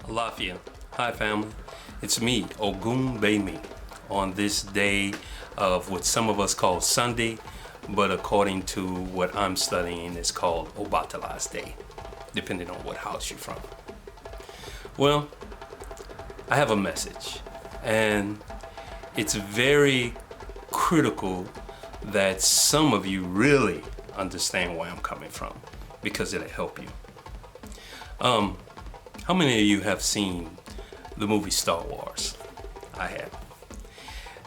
Alafia. Hi family. It's me, Ogun Bemi, on this day of what some of us call Sunday, but according to what I'm studying, it's called Obatala's Day, depending on what house you're from. Well, I have a message, and it's very critical that some of you really understand where I'm coming from, because it'll help you. How many of you have seen the movie Star Wars? I have.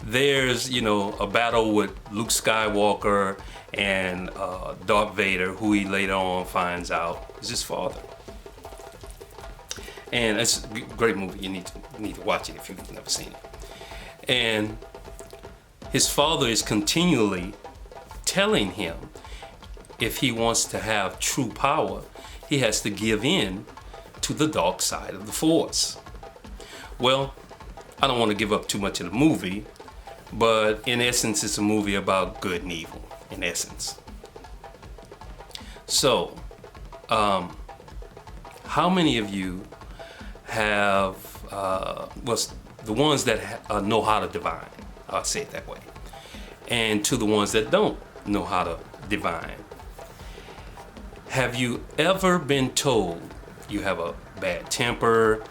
There's, a battle with Luke Skywalker and Darth Vader, who he later on finds out is his father. And it's a great movie. You need to watch it if you've never seen it. And his father is continually telling him if he wants to have true power, he has to give in to the dark side of the Force. Well, I don't want to give up too much of the movie, but in essence, it's a movie about good and evil, in essence. So, how many of you have, the ones that know how to divine, I'll say it that way, and to the ones that don't know how to divine, have you ever been told you have a bad temper,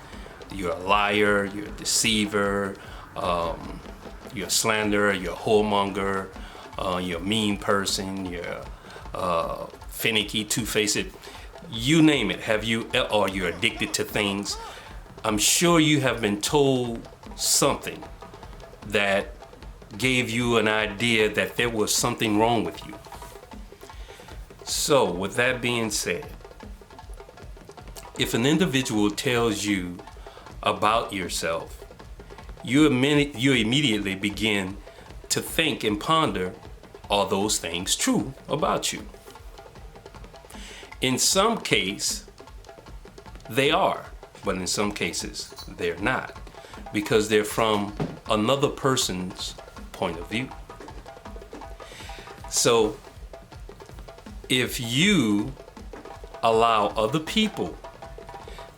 you're a liar, you're a deceiver, you're a slanderer, you're a whoremonger, you're a mean person, you're finicky, two-faced, you name it. Or you're addicted to things. I'm sure you have been told something that gave you an idea that there was something wrong with you. So, with that being said, if an individual tells you about yourself, you immediately begin to think and ponder, are those things true about you? In some case, they are, but in some cases, they're not, because they're from another person's point of view. So, if you allow other people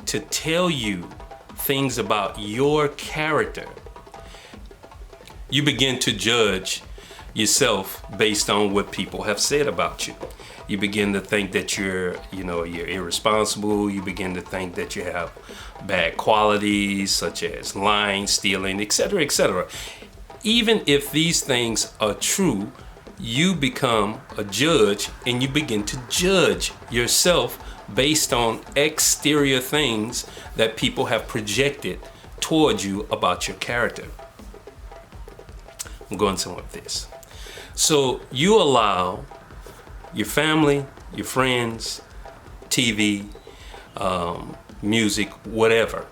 to tell you things about your character, you begin to judge yourself based on what people have said about you. You begin to think that you're irresponsible. You begin to think that you have bad qualities such as lying, stealing, etc., etc. Even if these things are true, you become a judge and you begin to judge yourself based on exterior things that people have projected towards you about your character. I'm going somewhere with this. So you allow your family, your friends, TV, music, whatever,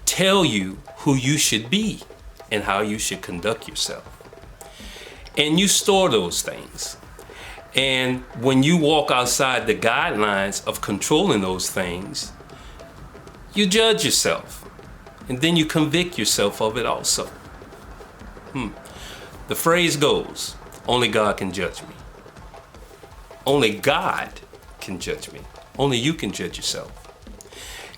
tell you who you should be and how you should conduct yourself. And you store those things. And when you walk outside the guidelines of controlling those things, you judge yourself. And then you convict yourself of it also. The phrase goes, only God can judge me. Only God can judge me. Only you can judge yourself.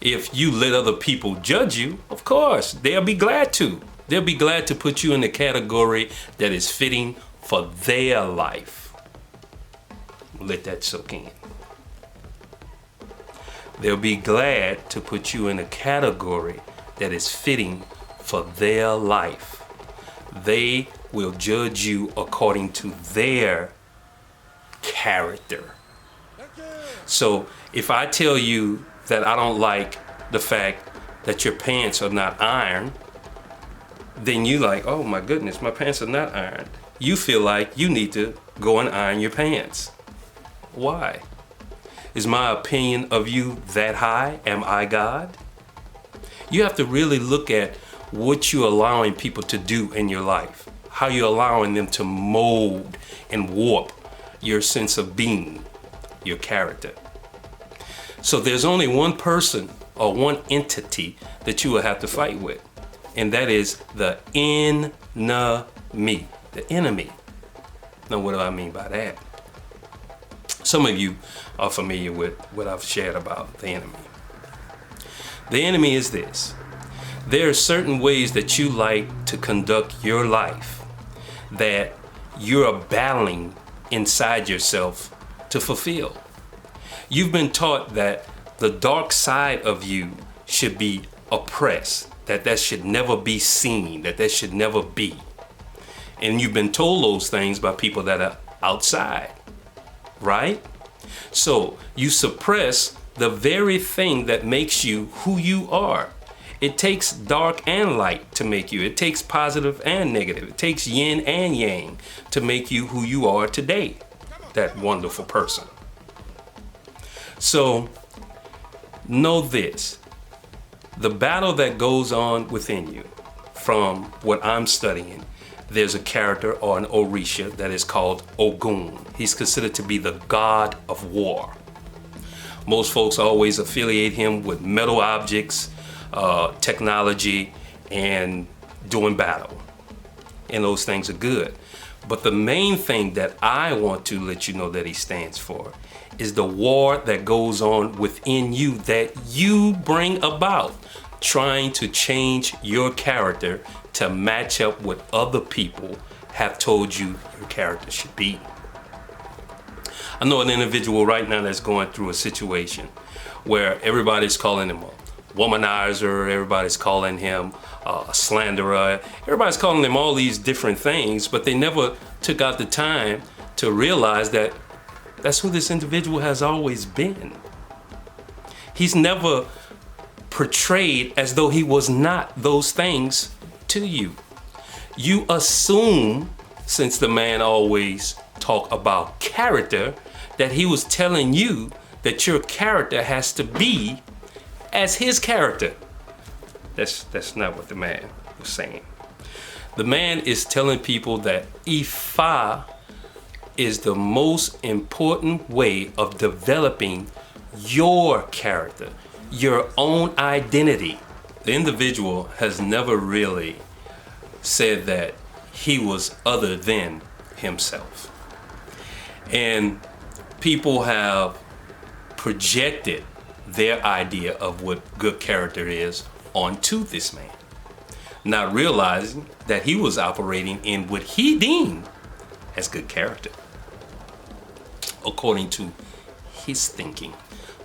If you let other people judge you, of course, they'll be glad to. They'll be glad to put you in the category that is fitting for their life. Let that soak in. They'll be glad to put you in a category that is fitting for their life. They will judge you according to their character. So if I tell you that I don't like the fact that your pants are not ironed, then you like, oh my goodness, my pants are not ironed. You feel like you need to go and iron your pants. Why? Is my opinion of you that high? Am I God? You have to really look at what you're allowing people to do in your life. How you're allowing them to mold and warp your sense of being, your character. So there's only one person or one entity that you will have to fight with, and that is the enemy. The enemy. Now, what do I mean by that? Some of you are familiar with what I've shared about the enemy. The enemy is this. There are certain ways that you like to conduct your life that you're battling inside yourself to fulfill. You've been taught that the dark side of you should be oppressed, that should never be seen, that should never be. And you've been told those things by people that are outside, right? So you suppress the very thing that makes you who you are. It takes dark and light to make you. It takes positive and negative. It takes yin and yang to make you who you are today, that wonderful person. So know this, the battle that goes on within you, from what I'm studying, there's a character or an Orisha that is called Ogun. He's considered to be the god of war. Most folks always affiliate him with metal objects, technology, and doing battle. And those things are good. But the main thing that I want to let you know that he stands for is the war that goes on within you, that you bring about, trying to change your character to match up what other people have told you your character should be. I know an individual right now that's going through a situation where everybody's calling him a womanizer, everybody's calling him a slanderer, everybody's calling him all these different things, but they never took out the time to realize that that's who this individual has always been. He's never portrayed as though he was not those things to you. You assume, since the man always talk about character, that he was telling you that your character has to be as his character. That's not what the man was saying. The man is telling people that Ifa is the most important way of developing your character, your own identity. The individual has never really said that he was other than himself. And people have projected their idea of what good character is onto this man, not realizing that he was operating in what he deemed as good character, according to his thinking.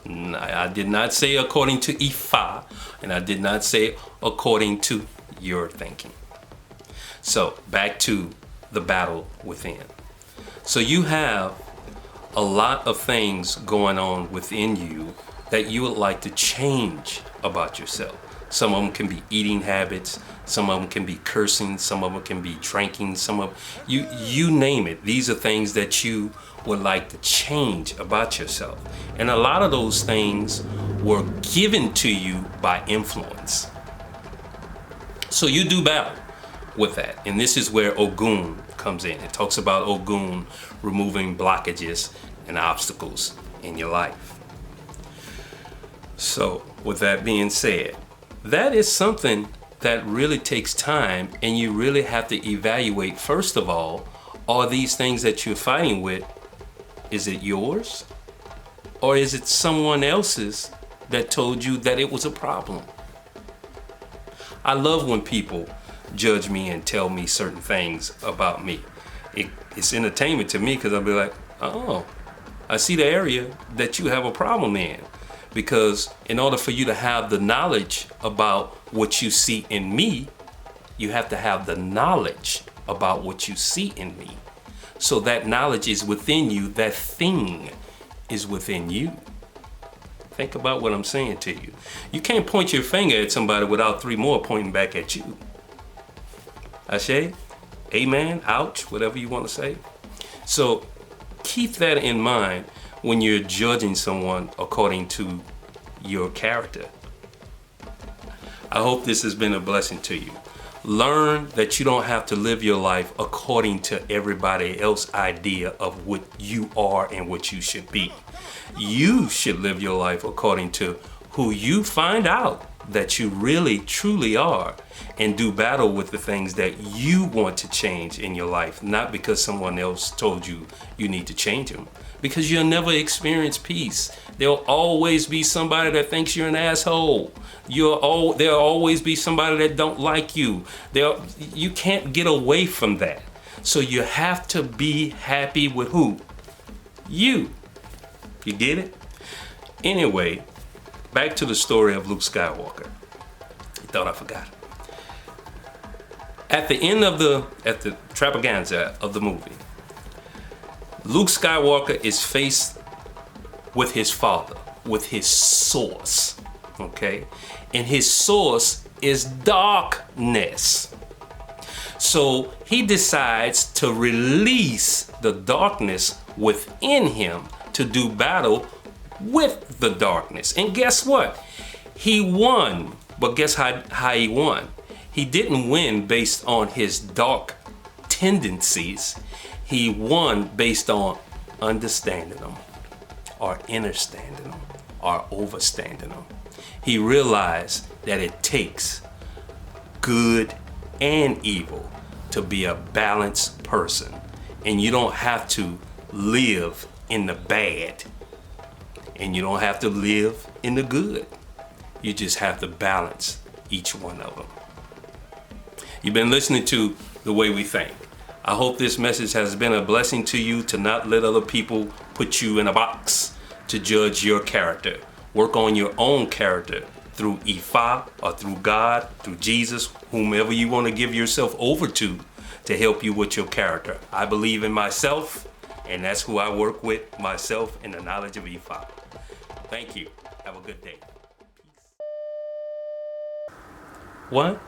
I did not say according to Ifa, and I did not say according to your thinking. So back to the battle within. So you have a lot of things going on within you that you would like to change about yourself. Some of them can be eating habits, some of them can be cursing, some of them can be drinking, some of you name it. These are things that you would like to change about yourself. And a lot of those things were given to you by influence. So you do battle with that. And this is where Ogun comes in. It talks about Ogun removing blockages and obstacles in your life. So with that being said, that is something that really takes time, and you really have to evaluate, first of all, are these things that you're fighting with, is it yours? Or is it someone else's that told you that it was a problem? I love when people judge me and tell me certain things about me. It's entertainment to me, because I'll be like, oh, I see the area that you have a problem in. Because in order for you to have the knowledge about what you see in me, you have to have the knowledge about what you see in me. So that knowledge is within you, that thing is within you. Think about what I'm saying to you. You can't point your finger at somebody without three more pointing back at you. Ashe? Amen? Ouch? Whatever you want to say. So keep that in mind when you're judging someone according to your character. I hope this has been a blessing to you. Learn that you don't have to live your life according to everybody else's idea of what you are and what you should be. You should live your life according to who you find out that you really truly are, and do battle with the things that you want to change in your life, not because someone else told you you need to change them, because you'll never experience peace. There'll always be somebody that thinks you're an asshole. There'll always be somebody that don't like you. You can't get away from that. So you have to be happy with who? You. You get it? Anyway, back to the story of Luke Skywalker. I thought I forgot. At the end of the extravaganza of the movie, Luke Skywalker is faced with his father, with his source, okay? And his source is darkness. So he decides to release the darkness within him to do battle with the darkness. And guess what? He won. But guess how he won? He didn't win based on his dark tendencies. He won based on understanding them, or understanding them, or overstanding them. He realized that it takes good and evil to be a balanced person. And you don't have to live in the bad. And you don't have to live in the good. You just have to balance each one of them. You've been listening to The Way We Think. I hope this message has been a blessing to you, to not let other people put you in a box to judge your character. Work on your own character through Ifa, or through God, through Jesus, whomever you want to give yourself over to help you with your character. I believe in myself, and that's who I work with, myself, and the knowledge of Ifa. Thank you. Have a good day. Peace. What?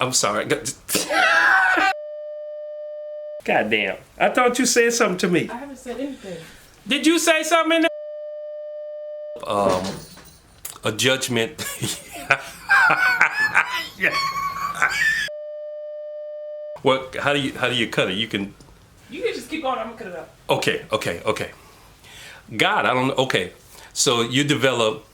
I'm sorry. Goddamn. I thought you said something to me. I haven't said anything. Did you say something in there? A judgment. Yeah. What? How do you cut it? You can just keep going. I'm gonna cut it out. Okay. God, I don't know. Okay. So you develop